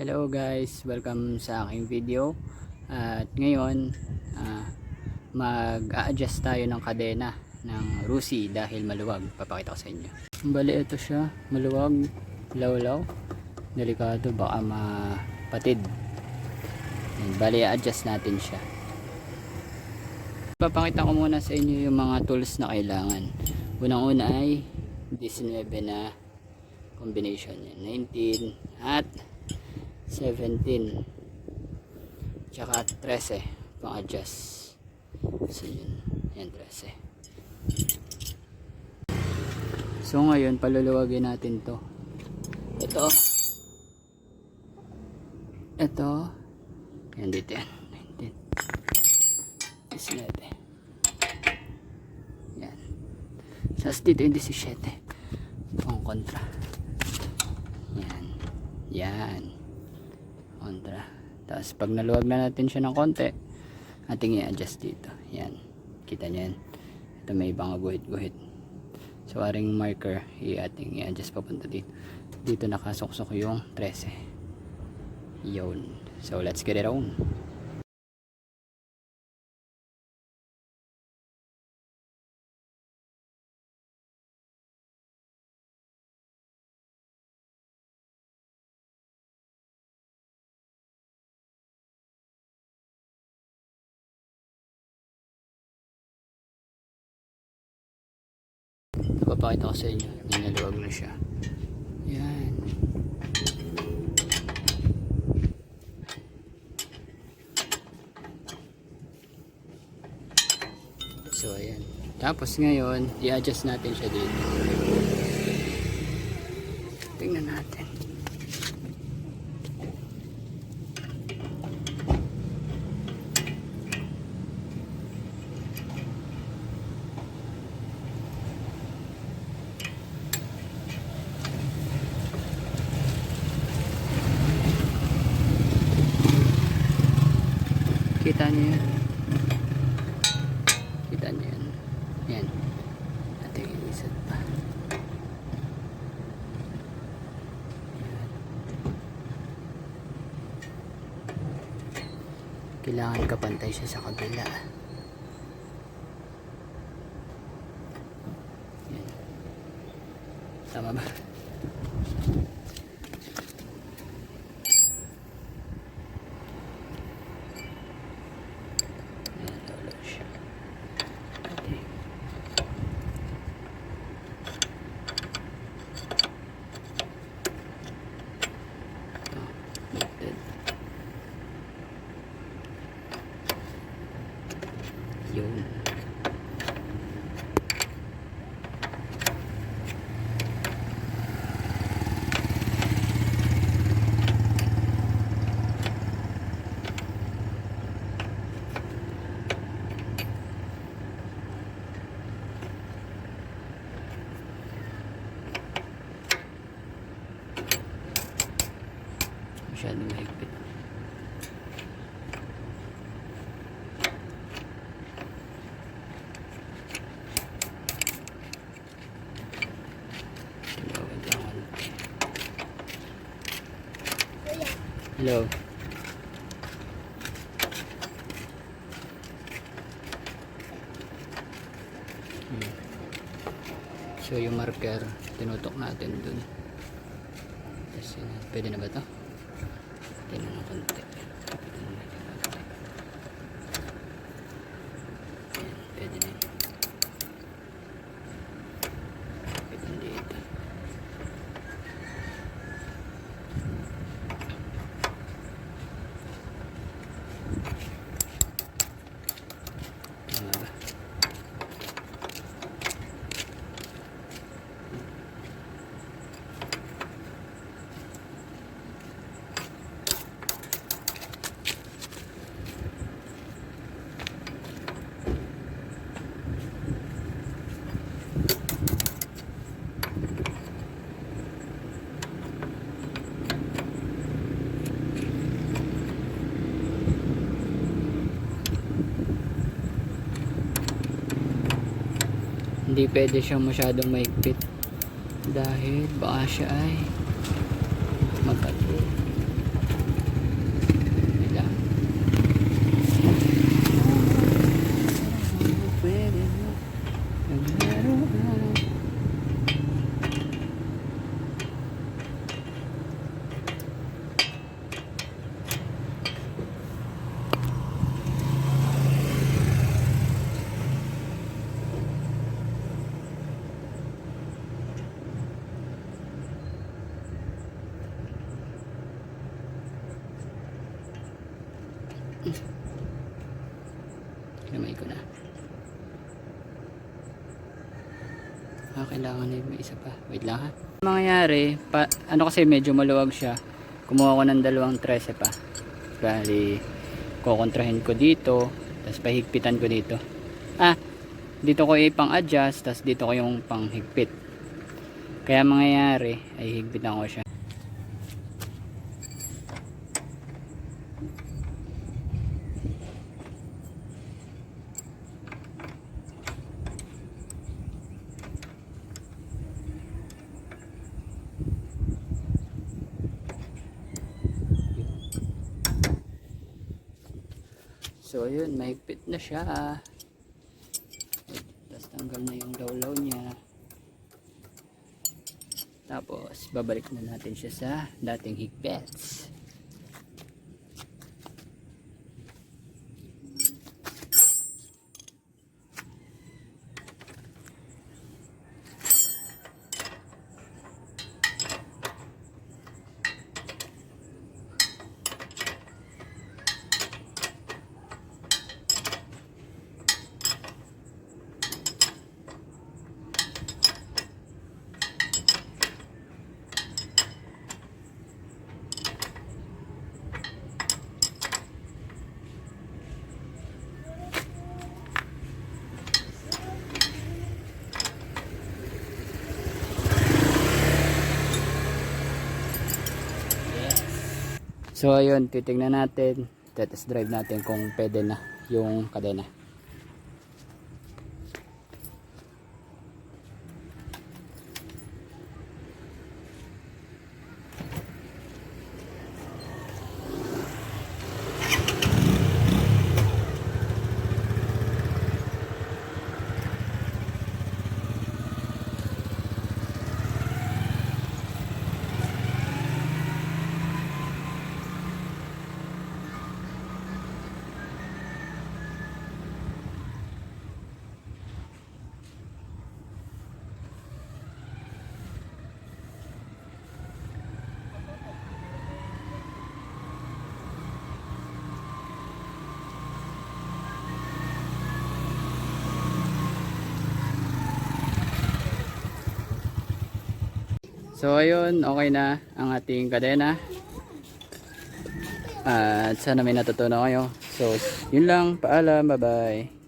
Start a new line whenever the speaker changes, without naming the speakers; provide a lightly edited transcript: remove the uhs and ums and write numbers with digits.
Hello guys, welcome sa aking video. At ngayon mag-a-adjust tayo ng kadena ng Rusi dahil maluwag. Papakita ko sa inyo. Bali ito siya, maluwag, lawlaw, delikado, baka mapatid. Bali a-adjust natin siya. Papakita ko muna sa inyo yung mga tools na kailangan. Unang-una ay 19 na combination yan, 19 at 17 tsaka 13 pang adjust. So yun, yan 13. So ngayon paluluwagin natin to. Ito yan, dito yan, 19 19 yan, tapos dito yung 17 pang kontra. Yan kontra. Tapos pag naluwag na natin siya ng konti, ating i-adjust dito. Yan, kita nyo yan, ito may ibang guhit-guhit. So aring marker ating i-adjust papunta dito. Dito nakasuksok yung 13. Yun, so let's get it on. Papakita ko sa inyo, naluwag na siya. Yan. So ayan. Tapos ngayon, i-adjust natin siya dito. Tingnan natin. Kita niyo yan. Kita niyo yan. Yan. Ating inisat pa. Yan. Kailangan kapantay siya sa kabila. Yan. Tama ba? Yun. Masyadong mahigpit. Hello. So yung marker, tinutok natin dun. Tapos yun, pwede na ba ito? Pwede na ng konti. Pwede na yun. Pwede na dito. Hindi pwede siyang masyadong mahigpit dahil baka siya ay magkatulog. Kinamay ko na. Kailangan na may isa pa. Wait lang ha. Mangyayari, ano kasi medyo maluwag siya. Kumuha ko ng 2.13 pa. Bali, kukontrahin ko dito. Tapos pahigpitan ko dito. Dito ko ipang-adjust. Tapos dito ko yung panghigpit. Kaya mangyayari, ay higpitan ko siya. So ayun, mahigpit na siya. Tapos tanggal na yung lawlaw niya. Tapos babalik na natin siya sa dating higpits. So ayun, titingnan natin, test drive natin kung pwede na yung kadena. So ayun, okay na ang ating kadena. At sana may natutunan kayo. So yun lang, paalam, bye bye.